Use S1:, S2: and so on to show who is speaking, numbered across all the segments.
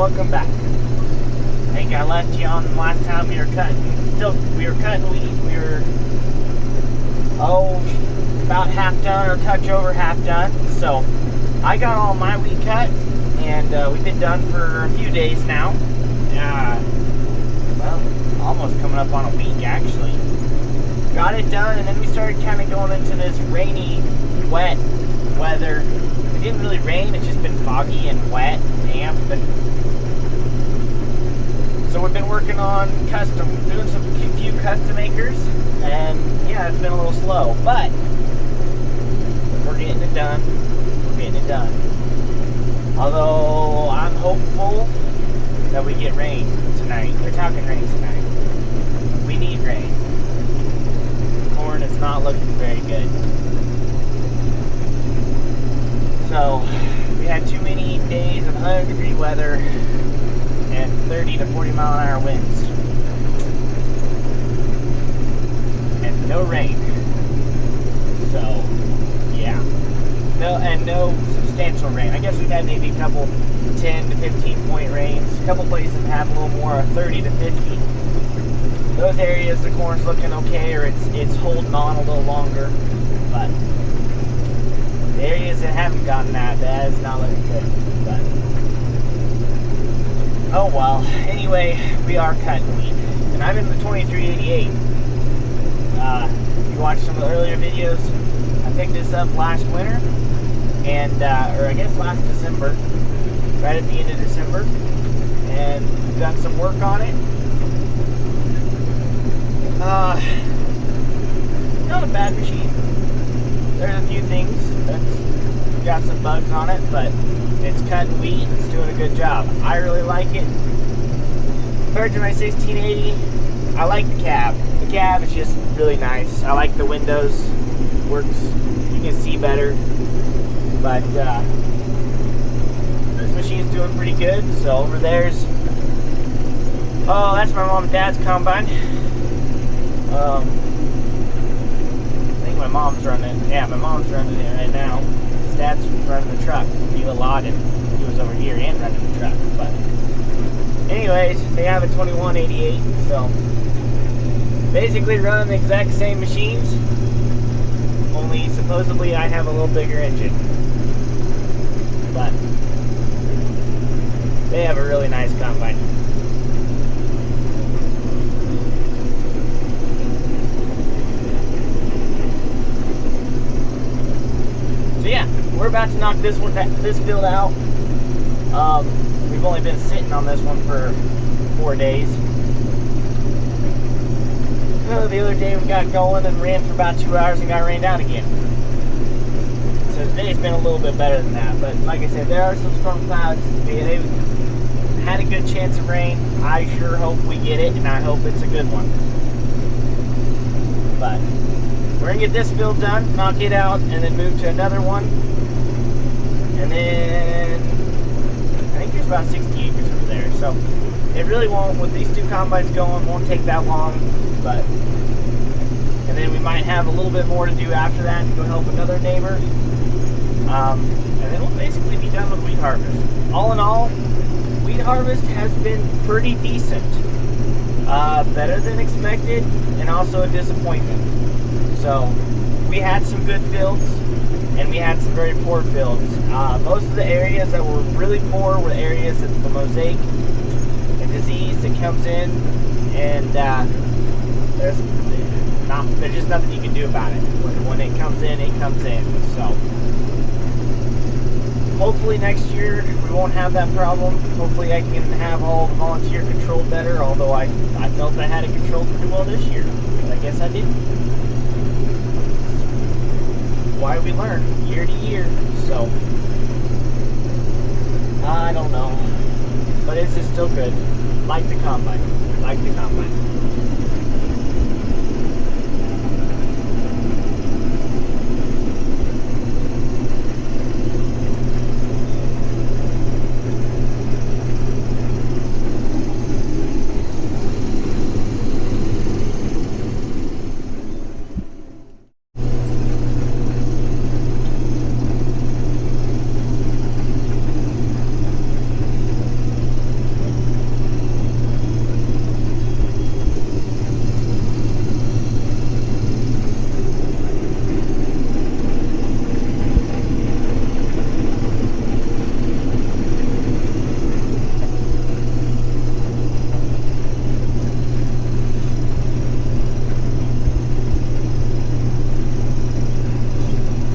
S1: welcome back. I think I left you on the last time we were cutting wheat. We were, about half done or touch over half done. So I got all my wheat cut, and we've been done for a few days now. Well, almost coming up on a week actually. Got it done, and then we started kind of going into this rainy, wet weather. It didn't really rain, it's just been foggy and wet and damp. So we've been working on doing a few custom acres, and yeah, it's been a little slow, but we're getting it done. Although I'm hopeful that we get rain tonight. They're talking rain tonight. We need rain. Corn is not looking very good. So we had too many days of 100-degree weather and 30 to 40 mile an hour winds. And no rain. So, yeah. No substantial rain. I guess we've had maybe a couple 10 to 15 point rains. A couple places have a little more, 30 to 50. Those areas, the corn's looking okay, or it's holding on a little longer. But the areas that haven't gotten that is not looking good. But oh well. Anyway, we are cutting wheat, and I'm in the 2388. You watched some of the earlier videos. I picked this up last winter, and or I guess last December, right at the end of December, and we've done some work on it. Not a bad machine. There's a few things that's got some bugs on it, but it's cutting wheat and it's doing a good job. I really like it. Compared to my 1680, I like the cab. The cab is just really nice. I like the windows. Works. You can see better. But this machine's doing pretty good. So over there's, oh, that's my mom and dad's combine. I think my mom's running. Yeah, my mom's running it right now. His dad's running the truck. He allotted. He was over here and running the truck. But anyways, they have a 2188. So basically running the exact same machines. Only supposedly I have a little bigger engine. But they have a really nice combine. So yeah, we're about to knock this field out. We've only been sitting on this one for 4 days. The other day we got going and ran for about 2 hours and got rained out again. So today's been a little bit better than that. But like I said, there are some storm clouds. They've had a good chance of rain. I sure hope we get it, and I hope it's a good one. But we're going to get this field done, knock it out, and then move to another one. And then I think there's about 60 acres over there. So it really won't, with these two combines going, won't take that long. But and then we might have a little bit more to do after that to go help another neighbor. And then we'll basically be done with wheat harvest. All in all, wheat harvest has been pretty decent. Better than expected, and also a disappointment. So we had some good fields, and we had some very poor fields. Most of the areas that were really poor were the areas that the mosaic and disease that comes in, and there's just nothing you can do about it. When it comes in, it comes in. So hopefully next year we won't have that problem. Hopefully I can have all the volunteer control better, although I felt I had it controlled pretty well this year. But I guess I didn't. Why we learn year to year. So I don't know. But it's just still good. Like the combine. Like the combine.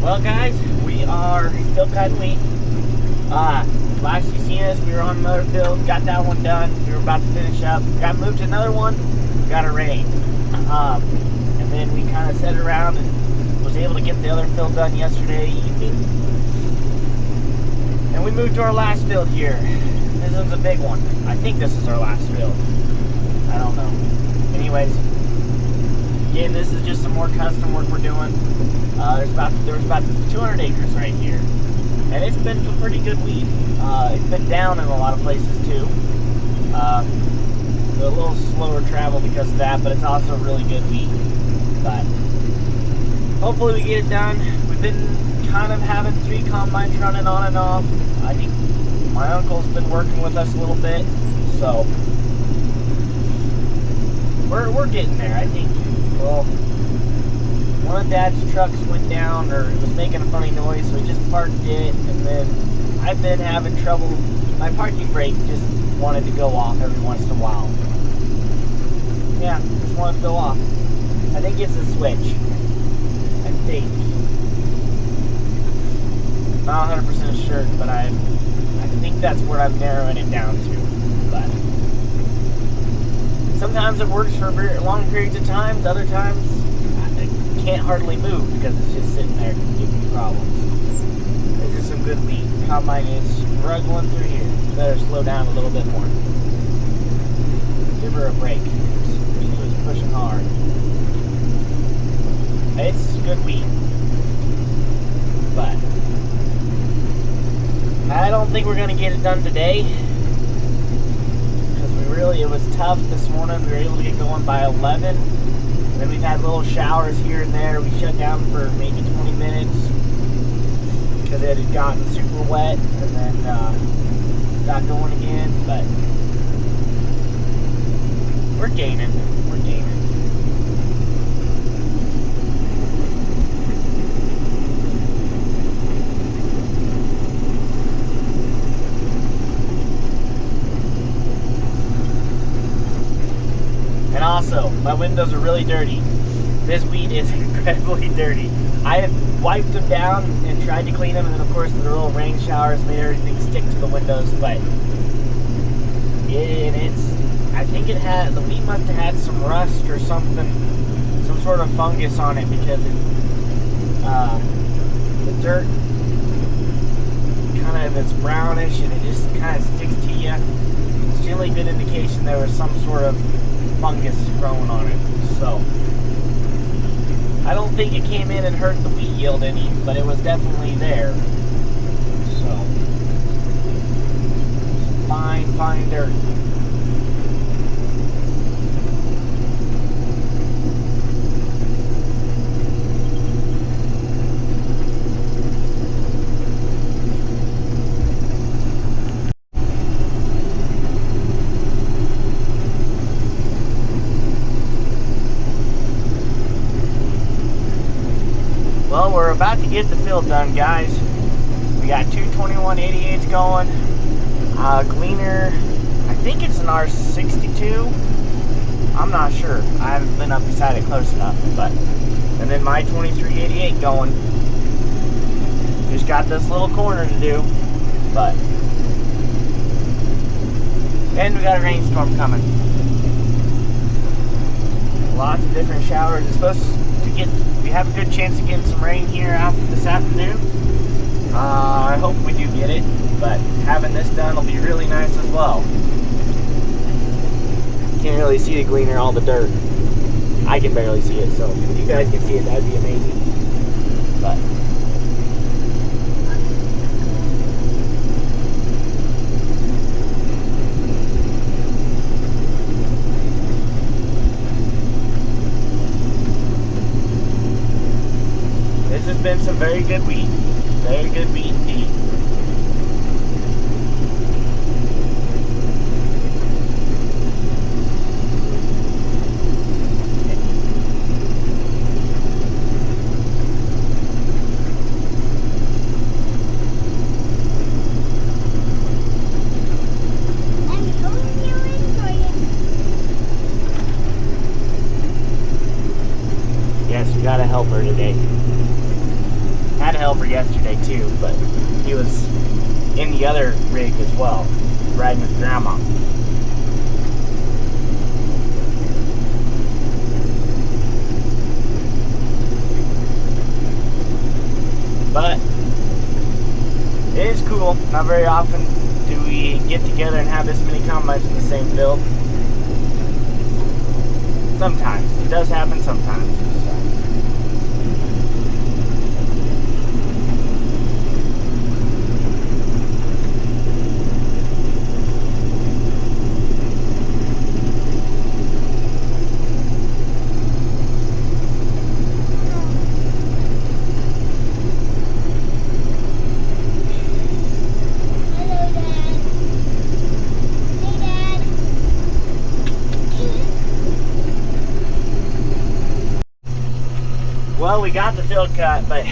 S1: Well, guys, we are still cutting wheat. Last you seen us, we were on another field, got that one done. We were about to finish up. Got moved to another one, got a rain. And then we kind of set it around and was able to get the other field done yesterday evening. And we moved to our last field here. This is a big one. I think this is our last field. I don't know. Anyways, again, this is just some more custom work we're doing. There's about 200 acres right here, and it's been some pretty good wheat. It's been down in a lot of places too. A little slower travel because of that, but it's also really good wheat. But hopefully we get it done. We've been kind of having 3 combines running on and off. I think my uncle's been working with us a little bit, so we're getting there. I think. Well, one of Dad's trucks went down, or it was making a funny noise, so we just parked it, and then I've been having trouble. My parking brake just wanted to go off every once in a while. Yeah, just wanted to go off. I think it's a switch. I think. Not 100% sure, but I think that's where I'm narrowing it down to. But sometimes it works for long periods of times. Other times, I can't hardly move because it's just sitting there giving me problems. This is some good wheat. Combine is struggling through here. Better slow down a little bit more. Give her a break. She was pushing hard. It's good wheat, but I don't think we're going to get it done today, because it was tough this morning. We were able to get going by 11, and then we've had little showers here and there. We shut down for maybe 20 minutes because it had gotten super wet, and then got going again, but we're gaining. And also, my windows are really dirty. This wheat is incredibly dirty. I have wiped them down and tried to clean them, and then of course the little rain showers made everything stick to the windows, but I think the wheat must have had some rust or something, some sort of fungus on it, because the dirt kind of is brownish and it just kind of sticks to you. It's generally a good indication there was some sort of fungus growing on it. So I don't think it came in and hurt the wheat yield any, but it was definitely there. So fine dirt. Well, we're about to get the field done, guys. We got two 2188s going. Gleaner, I think it's an R62. I'm not sure. I haven't been up beside it close enough. And then my 2388 going. Just got this little corner to do. And we got a rainstorm coming. Lots of different showers. It's supposed to we have a good chance of getting some rain here after this afternoon. I hope we do get it, but having this done will be really nice as well. Can't really see the gleaner, all the dirt. I can barely see it, so if you guys can see it, that'd be amazing. But this has been some very good wheat. Very good wheat indeed. Yes, we gotta help her today. Had a helper yesterday too, but he was in the other rig as well, riding with Grandma. But it is cool. Not very often do we get together and have this many combines in the same field. Sometimes. It does happen sometimes. Well, we got the field cut, but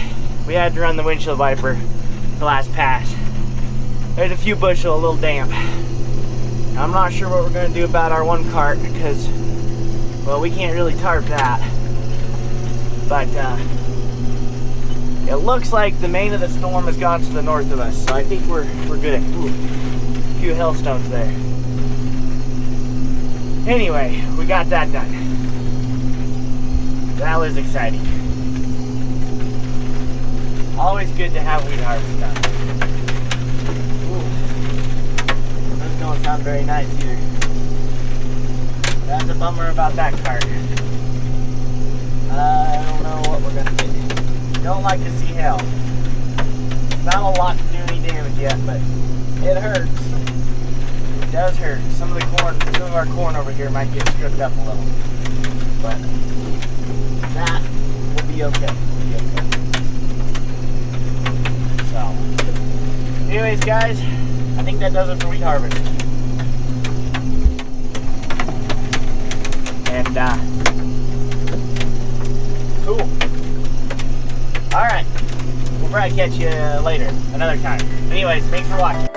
S1: we had to run the windshield wiper the last pass. There's a few bushel, a little damp. I'm not sure what we're going to do about our one cart because, well, we can't really tarp that. But it looks like the main of the storm has gone to the north of us, so I think we're good. Ooh, a few hailstones there. Anyway, we got that done. That was exciting. Always good to have weed harvest done. Ooh. Those don't sound very nice either. That's a bummer about that cart. I don't know what we're gonna do. Don't like to see hail. Not a lot to do any damage yet, but it hurts. It does hurt. Some of our corn over here might get stripped up a little. But that will be okay. So, anyways, guys, I think that does it for wheat harvest. And, cool. Alright, we'll probably catch you later, another time. Anyways, thanks for watching.